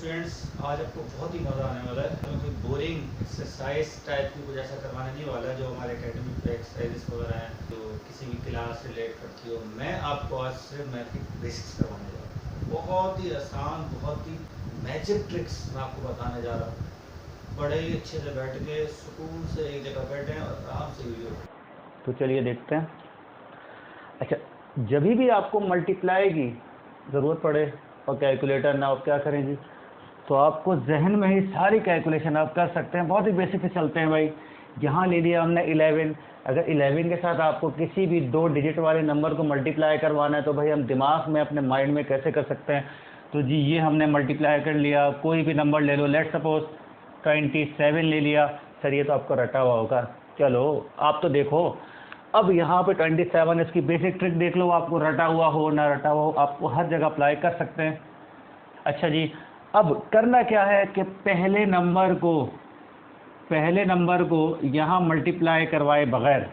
Students, आज आपको बहुत ही मज़ा आने वाला है। हमें कोई बोरिंग एक्सरसाइज टाइप की कुछ ऐसा करवाने नहीं वाला है जो हमारे एकेडमिक पे एक्सरसाइजेस वगैरह हैं जो किसी भी क्लास से रिलेट करती हो। मैं आपको आज सिर्फ मैथ की बेसिक्स करवाने जा रहा हूँ। बहुत ही आसान, बहुत ही मैजिक ट्रिक्स मैं आपको बताने जा रहा हूँ। बड़े ही अच्छे से बैठ के सुकून से एक जगह बैठें और आराम से वीडियो। तो चलिए देखते हैं। अच्छा, जब भी आपको मल्टीप्लाई की ज़रूरत पड़े और कैलकुलेटर ना, आप क्या करें जी, तो आपको जहन में ही सारी कैलकुलेशन आप कर सकते हैं। बहुत ही बेसिक से चलते हैं भाई। यहाँ ले लिया हमने 11। अगर 11 के साथ आपको किसी भी 2 डिजिट वाले नंबर को मल्टीप्लाई करवाना है तो भाई हम दिमाग में अपने माइंड में कैसे कर सकते हैं। तो जी ये हमने मल्टीप्लाई कर लिया, कोई भी नंबर ले लो, लेट सपोज 27 ले लिया। सर ये तो आपको रटा हुआ होगा, चलो आप तो देखो। अब यहाँ पे 27, इसकी बेसिक ट्रिक देख लो, आपको रटा हुआ हो ना रटा हुआ हो आपको हर जगह अप्लाई कर सकते हैं। अच्छा जी, अब करना क्या है कि पहले नंबर को यहाँ मल्टीप्लाई करवाए बगैर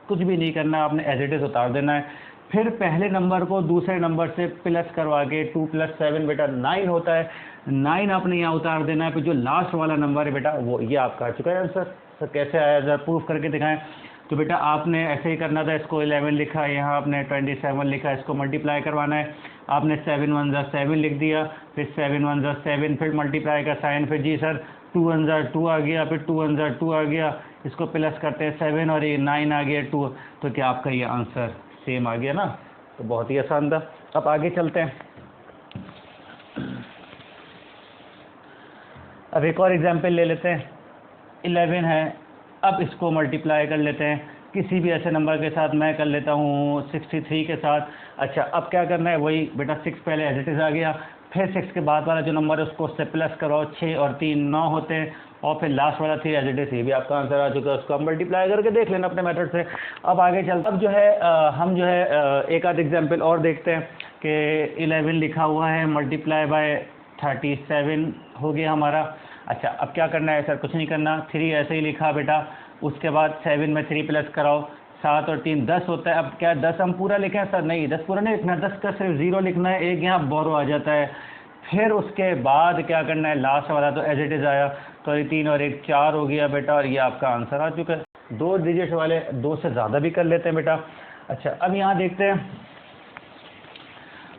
कुछ भी नहीं करना, आपने एज इट इज़ उतार देना है। फिर पहले नंबर को दूसरे नंबर से प्लस करवा के 2 + 7 बेटा 9 होता है, 9 आपने यहाँ उतार देना है। फिर जो लास्ट वाला नंबर है बेटा वो ये आपका आ चुका है आंसर। सर कैसे आया, ज़रा प्रूफ करके दिखाएं। तो बेटा आपने ऐसे ही करना था, इसको 11 लिखा है, यहाँ आपने 27 लिखा है, इसको मल्टीप्लाई करवाना है। आपने 7 * 1 = 7 लिख दिया, फिर 7 * 1 = 7, फिर मल्टीप्लाई का साइन, फिर जी सर 2 * 1 = 2 आ गया, फिर 2 * 1 = 2 आ गया, इसको प्लस करते हैं 7 और ये 9 आ गया 2। तो क्या आपका ये आंसर सेम आ गया ना। तो बहुत ही आसान था। अब आगे चलते हैं। अब एक और एग्जाम्पल ले लेते हैं। 11 है, अब इसको मल्टीप्लाई कर लेते हैं किसी भी ऐसे नंबर के साथ। मैं कर लेता हूँ 63 के साथ। अच्छा, अब क्या करना है, वही बेटा 6 पहले एज इट इज़ आ गया, फिर 6 के बाद वाला जो नंबर है उसको उससे प्लस करो, 6 और 3 9 होते हैं, और फिर लास्ट वाला 3 एज इट इज़, ये भी आपका आंसर आ चुका है। उसको आप मल्टीप्लाई करके देख लेना अपने मेथड से। अब आगे चलते, अब जो है हम जो है एक आध एग्जाम्पल और देखते हैं कि 11 लिखा हुआ है, मल्टीप्लाई बाय 37 हो गया हमारा। अच्छा, अब क्या करना है सर, कुछ नहीं करना, 3 ऐसे ही लिखा बेटा, उसके बाद 7 में 3 प्लस कराओ, 7 और 3 10 होता है। अब क्या 10 हम पूरा लिखें सर, नहीं 10 पूरा नहीं लिखना, 10 का सिर्फ 0 लिखना है, एक यहाँ बोरो आ जाता है। फिर उसके बाद क्या करना है, लास्ट वाला तो एज इट इज़ आया, तो ये 3 और 1 4 हो गया बेटा, और ये आपका आंसर आ चुका है। 2 डिजिट वाले 2 से ज़्यादा भी कर लेते हैं बेटा। अच्छा, अब यहाँ देखते हैं,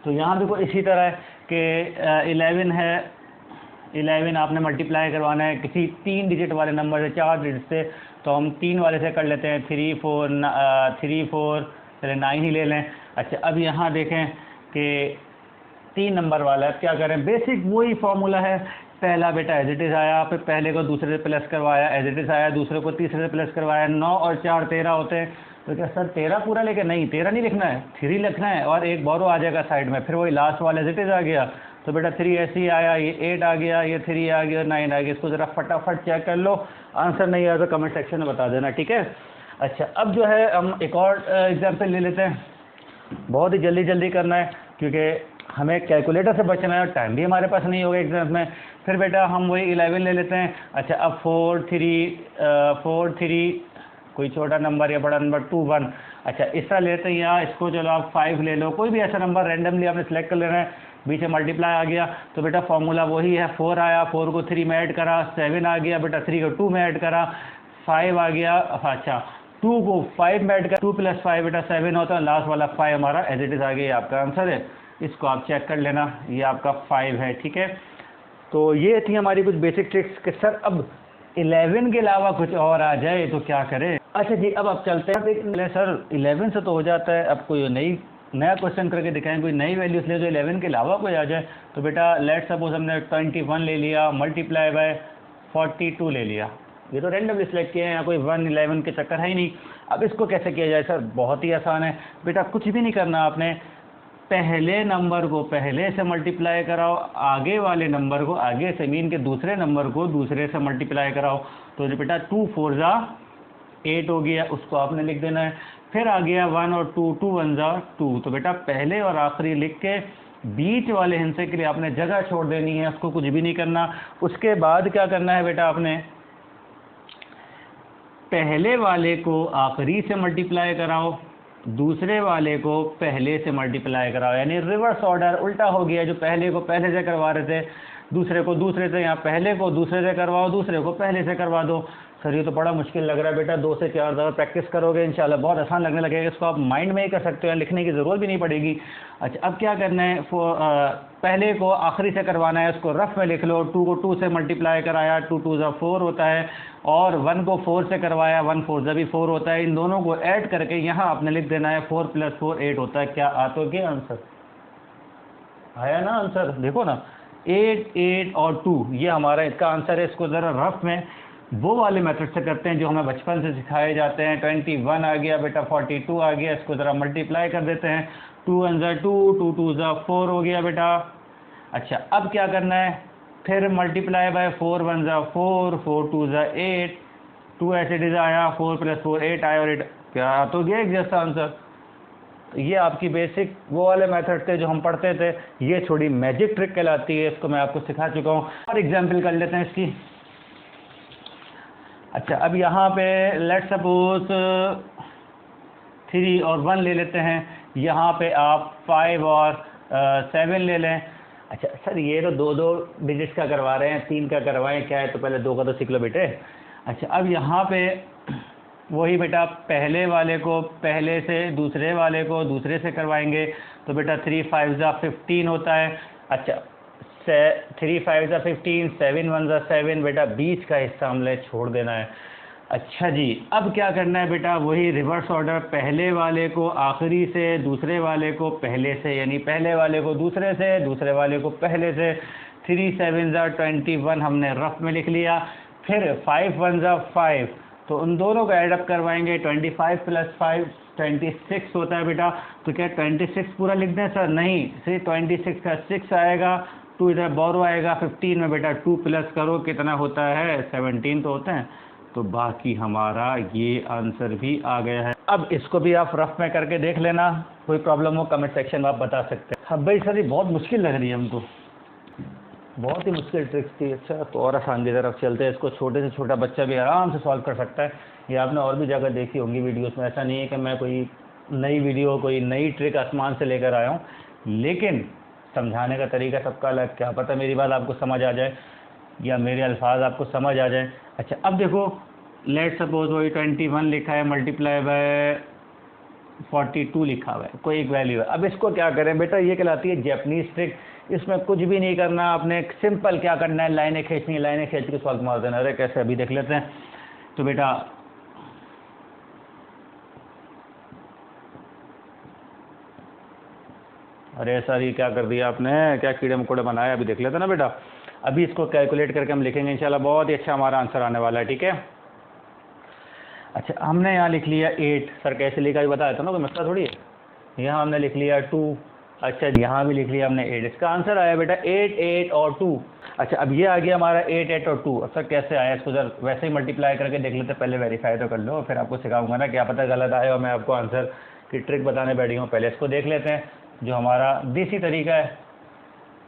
तो यहाँ देखो इसी तरह है कि 11 है, 11 आपने मल्टीप्लाई करवाना है किसी 3 डिजिट वाले नंबर से, 4 डिजिट से, तो हम 3 वाले से कर लेते हैं, 3 4 चले 9 ही ले लें। अच्छा, अब यहाँ देखें कि 3 नंबर वाला है, क्या करें, बेसिक वही फॉर्मूला है। पहला बेटा एज इट इज़ आया, फिर पहले को दूसरे से प्लस करवाया, एज इट इज़ आया, दूसरे को तीसरे से प्लस करवाया, 9 और 4 13 होते हैं। तो क्या सर 13 पूरा लेके, नहीं 13 नहीं लिखना है, 3 लिखना है, और एक बोरो आ जाएगा साइड में, फिर वही लास्ट वाला एज इट इज़ आ गया। तो बेटा 3 ऐसे ही आया, ये 8 आ गया, ये 3 आ गया, 9 आ गया। इसको ज़रा फटाफट चेक कर लो, आंसर नहीं आया तो कमेंट सेक्शन में बता देना, ठीक है। अच्छा, अब जो है हम एक और एग्जाम्पल ले लेते हैं। बहुत ही जल्दी जल्दी करना है क्योंकि हमें कैलकुलेटर से बचना है और टाइम भी हमारे पास नहीं होगा एग्जाम में। फिर बेटा हम वही 11 ले लेते हैं। अच्छा, अब 4 3 कोई छोटा नंबर या बड़ा नंबर 2 1। अच्छा, इस तरह लेते हैं, या इसको चलो आप 5 ले लो, कोई भी ऐसा नंबर रैंडमली आपने सेलेक्ट कर लेना है। बीच में मल्टीप्लाई आ गया तो बेटा फॉर्मूला वही है, 4 आया, 4 को 3 में ऐड करा, 7 आ गया बेटा, 3 को 2 में ऐड करा, 5 आ गया। अच्छा, 2 को 5 में ऐड करा, 2 + 5 बेटा 7 होता है, लास्ट वाला 5 हमारा एज इट इज़ आ गया, आपका आंसर है। इसको आप चेक कर लेना, ये आपका 5 है, ठीक है। तो ये थी हमारी कुछ बेसिक ट्रिक्स कि सर अब 11 के अलावा कुछ और आ जाए तो क्या करें। अच्छा जी, अब आप चलते हैं, सर 11 से तो हो जाता है, अब कोई नया क्वेश्चन करके दिखाएं, कोई नई वैल्यू इसलिए जो 11 के अलावा कोई आ जाए। तो बेटा लेट सपोज हमने 21 ले लिया, मल्टीप्लाई बाय 42 ले लिया, ये तो रैंडमली सिलेक्ट किए हैं, यहाँ कोई 1 11 के चक्कर है ही नहीं। अब इसको कैसे किया जाए सर, बहुत ही आसान है बेटा, कुछ भी नहीं करना आपने, पहले नंबर को पहले से मल्टीप्लाई कराओ, आगे वाले नंबर को आगे से, मीन के दूसरे नंबर को दूसरे से मल्टीप्लाई कराओ। तो बेटा 2 4 ज़ा 8 हो गया, उसको आपने लिख देना है। फिर आ गया 1 और 2, 2 1 ज़ा 2, तो बेटा पहले और आखिरी लिख के बीच वाले हिस्से के लिए आपने जगह छोड़ देनी है, उसको कुछ भी नहीं करना। उसके बाद क्या करना है बेटा, आपने पहले वाले को आखिरी से मल्टीप्लाई कराओ, दूसरे वाले को पहले से मल्टीप्लाई कराओ, यानी रिवर्स ऑर्डर उल्टा हो गया, जो पहले को पहले से करवा रहे थे दूसरे को दूसरे से, यहाँ पहले को दूसरे से करवाओ, दूसरे को पहले से करवा दो। सर ये तो बड़ा मुश्किल लग रहा है बेटा, 2 से 4 दफ़ा प्रैक्टिस करोगे इंशाल्लाह बहुत आसान लगने लगेगा। इसको आप माइंड में ही कर सकते हो, लिखने की ज़रूरत भी नहीं पड़ेगी। अच्छा अब क्या करना है, पहले को आखिरी से करवाना है, उसको रफ में लिख लो। 2 को 2 से मल्टीप्लाई कराया, 2 2 ज़ा 4 होता है, और 1 को 4 से करवाया, 1 4 ज़ा भी 4 होता है। इन दोनों को ऐड करके यहाँ आपने लिख देना है 4 + 4 8 होता है। क्या आ तो गया आंसर, आया ना आंसर, देखो ना 8 8 और 2 ये हमारा इसका आंसर है। इसको ज़रा रफ में वो वाले मेथड से करते हैं जो हमें बचपन से सिखाए जाते हैं। 21 आ गया बेटा, 42 आ गया, इसको ज़रा मल्टीप्लाई कर देते हैं। 2 1 ज़ा 2, 2 2 ज़ा 4 हो गया बेटा। अच्छा अब क्या करना है, फिर मल्टीप्लाई बाय 4 1 ज़ा 4, 4 2 ज़ा 8, 2 ऐसे डिज़ आया, 4 + 4 8 आया, और 8 क्या तो गया एक जैसा आंसर। ये आपकी बेसिक वो वाले मेथड थे जो हम पढ़ते थे, ये थोड़ी मैजिक ट्रिक कहलाती है, इसको मैं आपको सिखा चुका हूँ। और एग्जाम्पल कर लेते हैं इसकी। अच्छा अब यहाँ पे लेट सपोज 3 और 1 ले लेते हैं, यहाँ पे आप 5 और 7 ले लें। अच्छा सर ये तो 2 डिजिट्स का करवा रहे हैं, 3 का करवाएं, क्या है तो पहले 2 का तो सीख लो बेटे। अच्छा अब यहाँ पे वही बेटा पहले वाले को पहले से, दूसरे वाले को दूसरे से करवाएंगे, तो बेटा 3 5 ज़ा 15 होता है। अच्छा 3 5 ज़ा 15, 7 1 ज़ा 7, बेटा बीच का हिस्सा हमने छोड़ देना है। अच्छा जी अब क्या करना है बेटा, वही रिवर्स ऑर्डर, पहले वाले को आखिरी से, दूसरे वाले को पहले से, यानी पहले वाले को दूसरे से, दूसरे वाले को पहले से। 3 7 ज़ा 21 हमने रफ में लिख लिया। फिर 5 1 ज़ा 5, तो उन दोनों को एडअप करवाएंगे, 25 + 5 26 होता है बेटा। तो क्या 26 पूरा लिख दें सर, नहीं, सिर्फ 26 का 6 आएगा, 2 इधर बोरो आएगा, 15 में बेटा 2 प्लस करो कितना होता है, 17 तो होते हैं। तो बाकी हमारा ये आंसर भी आ गया है। अब इसको भी आप रफ में करके देख लेना, कोई प्रॉब्लम हो कमेंट सेक्शन में आप बता सकते हैं। हाँ भाई सर ये बहुत मुश्किल लग रही है हमको, बहुत ही मुश्किल ट्रिक्स थी। अच्छा तो और आसान की तरफ चलते हैं, इसको छोटे से छोटा बच्चा भी आराम से सॉल्व कर सकता है। ये आपने और भी जगह देखी होंगी वीडियोस में, ऐसा नहीं है कि मैं कोई नई वीडियो, कोई नई ट्रिक आसमान से लेकर आया हूँ, लेकिन समझाने का तरीका सबका अलग। क्या पता मेरी बात आपको समझ आ जाए या मेरे अल्फाज आपको समझ आ जाए। अच्छा अब देखो लेट सपोज वही 21 लिखा है, मल्टीप्लाई बाय 42 लिखा हुआ है, कोई एक वैल्यू है। अब इसको क्या करें बेटा, ये कहलाती है जैपनीज ट्रिक। इसमें कुछ भी नहीं करना आपने, सिंपल क्या करना है, लाइनें खींचनी है, लाइनें खींच के सॉल्व मार देना। अरे कैसे, अभी देख लेते हैं। तो बेटा अरे सर ये क्या कर दिया आपने, क्या कीड़े मकोड़े बनाए, अभी देख लेते हैं ना बेटा। अभी इसको कैलकुलेट करके हम लिखेंगे इंशाल्लाह, बहुत ही अच्छा हमारा आंसर आने वाला है, ठीक है। अच्छा हमने यहाँ लिख लिया 8, सर कैसे लिखा ये बता देता ना, कोई मसला थोड़ी है। यहाँ हमने लिख लिया 2, अच्छा यहाँ भी लिख लिया हमने 8। इसका आंसर आया बेटा 8 8 और 2। अच्छा अब ये आ गया हमारा 8 8 और 2। अब सर कैसे आया, इसको सर वैसे ही मल्टीप्लाई करके देख लेते, पहले वेरीफाई तो कर लो, फिर आपको सिखाऊंगा ना, क्या पता गलत आए और मैं आपको आंसर की ट्रिक बताने बैठी हूँ। पहले इसको देख लेते हैं जो हमारा देसी तरीका है।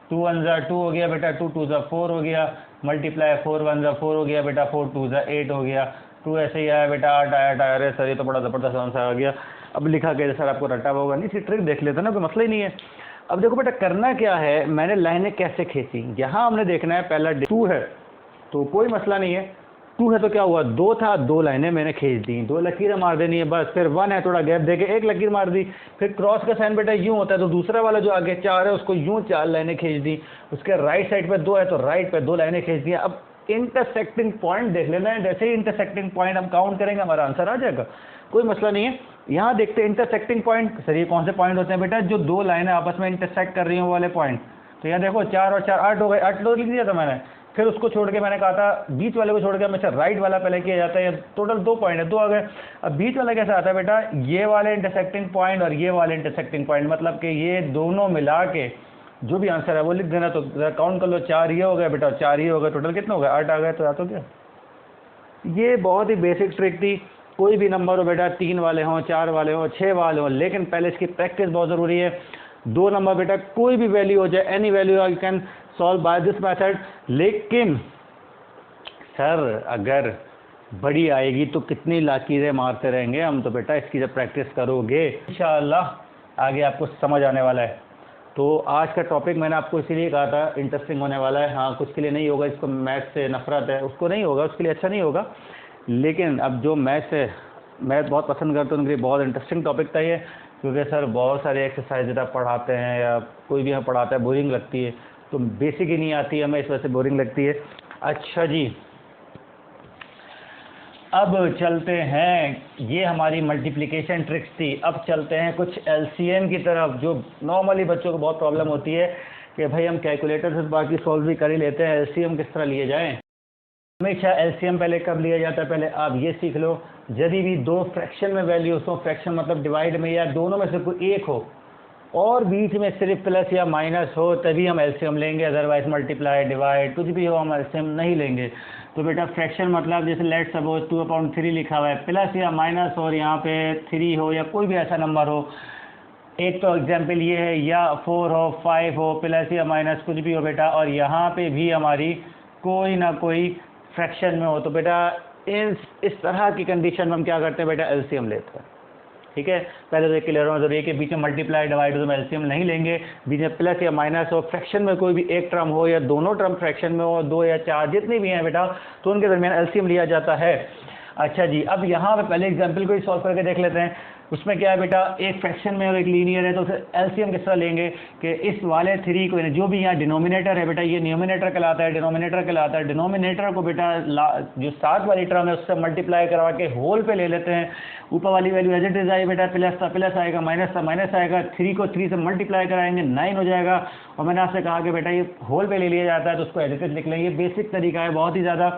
2 1 ज़ा 2 हो गया बेटा, 2 2 ज़ा 4 हो गया, मल्टीप्लाई 4 1 ज़ा 4 हो गया बेटा, 4 2 ज़ा 8 हो गया, 2 ऐसे ही आया बेटा 8 आया। अरे सर ये तो बड़ा ज़बरदस्त आंसर आ गया। अब लिखा गया सर आपको रटा हुआ होगा, नहीं सी ट्रिक देख लेते ना, कोई मसला ही नहीं है। अब देखो बेटा करना क्या है, मैंने लाइनें कैसे खींची, यहाँ हमने देखना है पहला 2 है तो कोई मसला नहीं है, 2 है तो क्या हुआ, 2 था, 2 लाइनें मैंने खींच दी, 2 लकीरें मार देनी है बस। फिर 1 है, थोड़ा गैप देके 1 लकीर मार दी। फिर क्रॉस का साइन बेटा यूँ होता है, तो दूसरा वाला जो आगे 4 है उसको यूँ 4 लाइनें खींच दी। उसके राइट साइड पे 2 है तो राइट पे 2 लाइनें खींच दी। अब इंटरसेक्टिंग पॉइंट देख लेना है, जैसे ही इंटरसेक्टिंग पॉइंट हम काउंट करेंगे हमारा आंसर आ जाएगा, कोई मसला नहीं है। यहाँ देखते हैं इंटरसेक्टिंग पॉइंट, सर ये कौन से पॉइंट होते हैं बेटा, जो 2 लाइनें आपस में इंटरसेक्ट कर रही हैं वो वाले पॉइंट। तो यहाँ देखो 4 और 4 8 हो गए, 8 तो लिख दिया था मैंने। फिर उसको छोड़ के मैंने कहा था बीच वाले को छोड़ के हमेशा राइट वाला पहले किया जाता है। टोटल 2 पॉइंट है, 2 आ गए। अब बीच वाला कैसा आता है बेटा, ये वाले इंटरसेक्टिंग पॉइंट और ये वाले इंटरसेक्टिंग पॉइंट, मतलब कि ये दोनों मिला के जो भी आंसर है वो लिख देना। तो काउंट कर लो, 4 ये हो गए बेटा, 4 ये हो गए, टोटल कितना हो गया, 8 आ गए। तो याद हो गया, ये बहुत ही बेसिक ट्रिक थी। कोई भी नंबर हो बेटा, 3 वाले हों, 4 वाले हों, 6 वाले हों, लेकिन पहले इसकी प्रैक्टिस बहुत ज़रूरी है। 2 नंबर बेटा कोई भी वैल्यू हो जाए, any value you can solve by this method. लेकिन सर अगर बड़ी आएगी तो कितनी लकीरें मारते रहेंगे हम, तो बेटा इसकी जब प्रैक्टिस करोगे इंशाअल्लाह आगे आपको समझ आने वाला है। तो आज का टॉपिक मैंने आपको इसीलिए कहा था इंटरेस्टिंग होने वाला है। हाँ, कुछ के लिए नहीं होगा, इसको मैथ से नफरत है उसको नहीं होगा, उसके लिए अच्छा नहीं होगा। लेकिन अब जो मैथ बहुत पसंद करते हैं उनके लिए बहुत इंटरेस्टिंग टॉपिक था ये, क्योंकि सर बहुत सारे एक्सरसाइज आप पढ़ाते हैं या कोई भी हमें पढ़ाता है, बोरिंग लगती है, तो बेसिक ही नहीं आती है हमें, इस वजह से बोरिंग लगती है। अच्छा जी, अब चलते हैं, ये हमारी मल्टीप्लिकेशन ट्रिक्स थी। अब चलते हैं कुछ एलसीएम की तरफ, जो नॉर्मली बच्चों को बहुत प्रॉब्लम होती है कि भाई हम कैलकुलेटर से बाकी सॉल्व भी कर ही लेते हैं, एलसीएम किस तरह लिए जाएं। हमेशा एलसीएम पहले कब लिया जाता है, पहले आप ये सीख लो, यदि भी दो फ्रैक्शन में वैल्यूज हो, फ्रैक्शन मतलब डिवाइड में, या दोनों में से कोई एक हो और बीच में सिर्फ प्लस या माइनस हो, तभी हम एलसीएम लेंगे, अदरवाइज मल्टीप्लाई डिवाइड कुछ भी हो हम एलसीएम नहीं लेंगे। तो बेटा फ्रैक्शन मतलब जैसे लेट सपोज 2/3 लिखा हुआ है, प्लस या माइनस और यहाँ पे 3 हो या कोई भी ऐसा नंबर हो, एक तो एग्जाम्पल ये है, या 4 हो 5 हो, प्लस या माइनस कुछ भी हो बेटा, और यहाँ पे भी हमारी कोई ना कोई फ्रैक्शन में हो, तो बेटा इस तरह की कंडीशन में हम क्या करते हैं बेटा, एलसीएम लेते हैं। ठीक है, पहले तो क्लियर होना जरूरी है कि बीच में मल्टीप्लाई डिवाइड तो एलसीएम नहीं लेंगे, बीच में प्लस या माइनस हो, फ्रैक्शन में कोई भी एक टर्म हो या दोनों टर्म फ्रैक्शन में हो, 2 या 4 जितने भी हैं बेटा, तो उनके दरमियान एलसीएम लिया जाता है। अच्छा जी, अब यहाँ पे पहले एग्जाम्पल को ही सॉल्व करके देख लेते हैं। उसमें क्या है बेटा, एक फ्रैक्शन में और एक लीनियर है, तो फिर एलसीएम किस तरह लेंगे कि इस वाले 3 को, जो भी यहाँ डिनोमिनेटर है बेटा, ये न्यूमिनेटर कहलाता है, डिनोमिनेटर कहलाता है, डिनोमिनेटर को बेटा जो साथ वाली टर्म है उससे मल्टीप्लाई करवा के होल पे ले लेते हैं। ऊपर वाली वैल्यू एज इट इज आई बेटा, प्लस था प्लस आएगा, माइनस था माइनस आएगा, 3 को 3 से मल्टीप्लाई कराएंगे 9 हो जाएगा। और मैंने आपसे कहा कि बेटा ये होल पे ले लिया जाता है, तो उसको एज इट इज लिख लेंगे, बेसिक तरीका है बहुत ही ज़्यादा।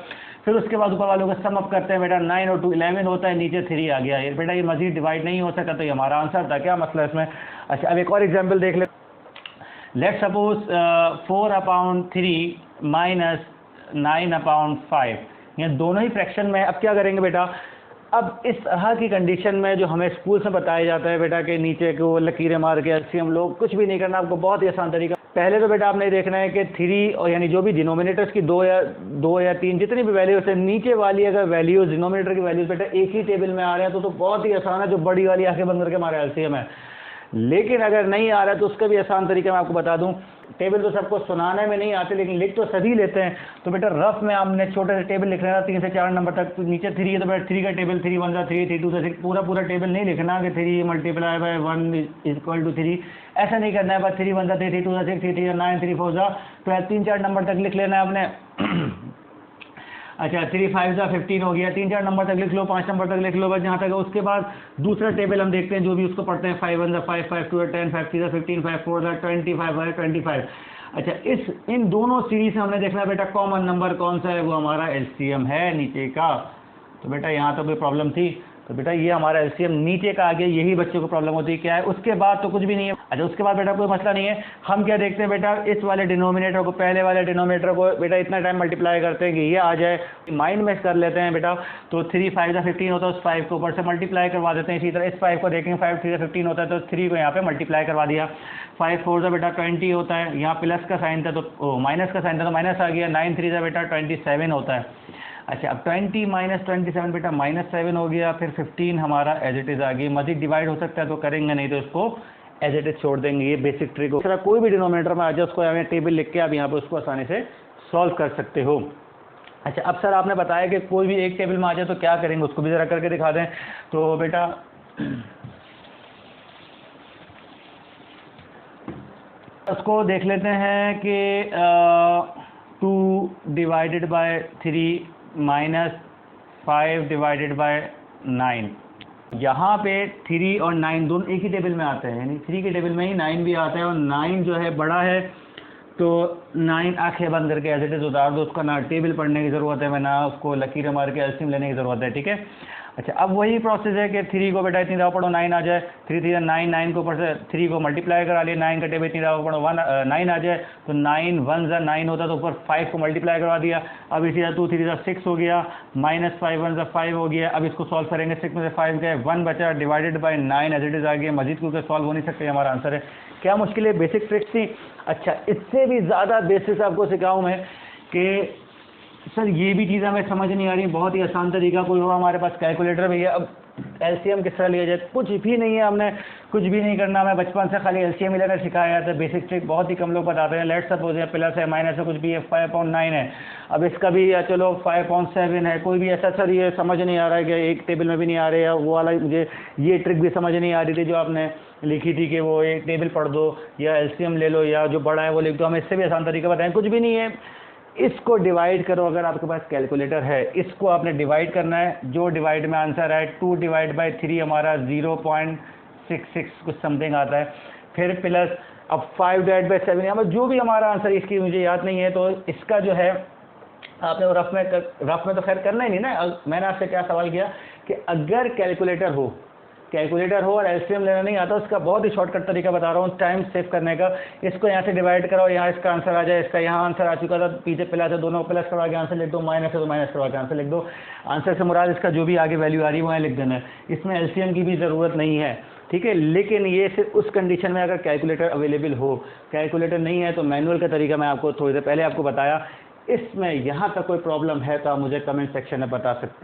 फिर उसके बाद ऊपर वालों का सम अप करते हैं बेटा, 9 और 2 11 होता है, नीचे 3 आ गया। ये बेटा ये मजीद डिवाइड नहीं हो सका, तो ये हमारा आंसर था। क्या मसला है इसमें? अच्छा, अब एक और एग्जांपल देख ले। लेट सपोज 4/3 माइनस 9/5, ये दोनों ही फ्रैक्शन में। अब क्या करेंगे बेटा, अब इस तरह की कंडीशन में जो हमें स्कूल से बताया जाता है बेटा कि नीचे को लकीरें मार के एलसीएम लोग, कुछ भी नहीं करना आपको, बहुत ही आसान तरीका। पहले तो बेटा आपने देखना है कि 3 और यानी जो भी डिनोमिनेटर्स की 2 या 3 जितनी भी वैल्यूज है, नीचे वाली अगर वैल्यूज डिनोमिनेटर की वैल्यूज बेटा एक ही टेबल में आ रहे हैं तो बहुत ही आसान है, जो बड़ी वाली आंखें बंद करके हमारा एलसीएम है। लेकिन अगर नहीं आ रहा है तो उसका भी आसान तरीका मैं आपको बता दूं। टेबल तो सबको सुनाने में नहीं आते, लेकिन लिख तो सभी लेते हैं। तो बेटा रफ में आपने छोटे से टेबल लिख लेना, 3 से 4 नंबर तक। तो नीचे 3 है तो बेटा 3 का टेबल, 3 1 3, 3 2 6, पूरा टेबल नहीं लिखना कि 3 मल्टीप्लाई बाय 1 इक्वल टू 3, ऐसा नहीं करना है। बस 3 1 3, 3 2 6, 3 3 9, 3 4 12, 3-4 नंबर तक लिख लेना है आपने। अच्छा, 3 5 15 हो गया, 3-4 नंबर तक लिख लो, 5 नंबर तक लिख लो, बस जहाँ तक। उसके बाद दूसरा टेबल हम देखते हैं, जो भी उसको पढ़ते हैं, 5 1 5 5 2 10 5 3 15 5 4 25 25। अच्छा, इन दोनों सीरीज से हमने देखना बेटा कॉमन नंबर कौन सा है, वो हमारा एलसीएम है नीचे का। तो बेटा यहाँ तो कोई प्रॉब्लम थी, तो बेटा ये हमारा एलसीएम नीचे का आ गया, यही बच्चों को प्रॉब्लम होती है। क्या है उसके बाद तो कुछ भी नहीं है। अच्छा, उसके बाद बेटा कोई मसला नहीं है। हम क्या देखते हैं बेटा, इस वाले डिनोमिनेटर को, पहले वाले डिनोमिनेटर को बेटा इतना टाइम मल्टीप्लाई करते हैं कि ये आ जाए, माइंड में कर लेते हैं बेटा। तो 3 5 15 होता है, उस 5 को ऊपर से मल्टीप्लाई करवा देते हैं। इसी तरह इस 5 को देखेंगे, 5 3 15 होता है, तो 3 को यहाँ पे मल्टीप्लाई करवा दिया। 5 4 बेटा 20 होता है, यहाँ प्लस का साइन था तो माइनस का साइन था तो माइनस आ गया। 9 3 बेटा 27 होता है। अच्छा, अब 20 - 27 बेटा -7 हो गया। फिर 15 हमारा एज इट इज़ आ गई। मजीद डिवाइड हो सकता है तो करेंगे, नहीं तो इसको एज इट इज़ छोड़ देंगे। ये बेसिक ट्रिक हो। कोई भी डिनोमिनेटर में आ जाए उसको हमें टेबल लिख के आप यहाँ पे उसको आसानी से सॉल्व कर सकते हो। अच्छा, अब सर आपने बताया कि कोई भी एक टेबल में आ जाए तो क्या करेंगे, उसको भी ज़रा करके दिखा दें। तो बेटा उसको देख लेते हैं कि 2 divided by 3 minus 5 divided by 9। यहाँ पे 3 और 9 दोनों एक ही टेबल में आते हैं, यानी 3 के टेबल में ही 9 भी आता है। और 9 जो है बड़ा है, तो 9 आंखें बंद करके एज इट इज उतार दो। उसका ना टेबल पढ़ने की ज़रूरत है, ना उसको लकीर मार के एलसीएम लेने की ज़रूरत है। ठीक है। अच्छा, अब वही प्रोसेस है कि 3 को बेटा इतनी दफ़ा पढ़ो 9 आ जाए, 3 3 9 9 को ऊपर से 3 को मल्टीप्लाई करा लिए, 9 का टेबल इतनी दफ़ा पढ़ो 9 आ जाए, तो 9 1 9 होता है, तो ऊपर 5 को मल्टीप्लाई करवा दिया। अब इसी तरह 2 3 6 हो गया, -5 1 5 हो गया। अब इसको सॉल्व करेंगे, 6 में से 5 गए, 1 बचा, divided by 9 as it is आ गया। मजीद क्योंकि सॉल्व हो नहीं सकते, हमारा आंसर है। क्या मुश्किल है, बेसिक ट्रिक्स थी। अच्छा, इससे भी ज़्यादा बेसिक्स आपको सिखाऊँ मैं कि सर ये भी चीज़ हमें समझ नहीं आ रही, बहुत ही आसान तरीका कोई हो हमारे पास कैलकुलेटर भैया। अब एलसीएम किस तरह लिया जाए, कुछ भी नहीं है, हमने कुछ भी नहीं करना, हमें बचपन से खाली एलसीएम ही लेना सिखाया जाता है। बेसिक ट्रिक बहुत ही कम लोग बताते हैं। लेट्स सपोज है प्लस है माइनस है कुछ भी है, 5.9 है, अब इसका भी चलो 5.7 है, कोई भी ऐसा। सर ये समझ नहीं आ रहा है कि एक टेबल में भी नहीं आ रहे है वो वाला, मुझे ये ट्रिक भी समझ नहीं आ रही थी जो आपने लिखी थी कि वो एक टेबल पढ़ दो या एलसीएम ले लो या जो बड़ा है वो लिख दो। हमें इससे भी आसान तरीका बताएं, कुछ भी नहीं है, इसको डिवाइड करो। अगर आपके पास कैलकुलेटर है, इसको आपने डिवाइड करना है, जो डिवाइड में आंसर है 2 डिवाइड बाई 3 हमारा 0.66 कुछ समथिंग आता है। फिर प्लस अब 5 डिवाइड बाई 7, हमें जो भी हमारा आंसर, इसकी मुझे याद नहीं है, तो इसका जो है आपने वो रफ में तो खैर करना ही नहीं ना। मैंने आपसे क्या सवाल किया कि अगर कैलकुलेटर हो और एलसीएम लेना नहीं आता, उसका बहुत ही शॉर्टकट तरीका बता रहा हूँ टाइम सेव करने का। इसको यहाँ से डिवाइड कराओ, यहाँ इसका आंसर आ जाए, इसका यहाँ आंसर आ चुका था, पीछे प्लस है, दोनों प्लस करवा के आंसर लिख दो, माइनस है तो माइनस करवा के आंसर लिख दो। आंसर से मुराद इसका जो भी आगे वैल्यू आ रही है वो यहाँ लिख देना है, इसमें एलसीएम की भी ज़रूरत नहीं है, ठीक है। लेकिन ये सिर्फ उस कंडीशन में अगर कैलकुलेटर अवेलेबल हो। कैलकुलेटर नहीं है तो मैनुअल का तरीका मैं आपको थोड़ी देर पहले आपको बताया। इसमें यहाँ तक कोई प्रॉब्लम है तो आप मुझे कमेंट सेक्शन में बता सकते हैं।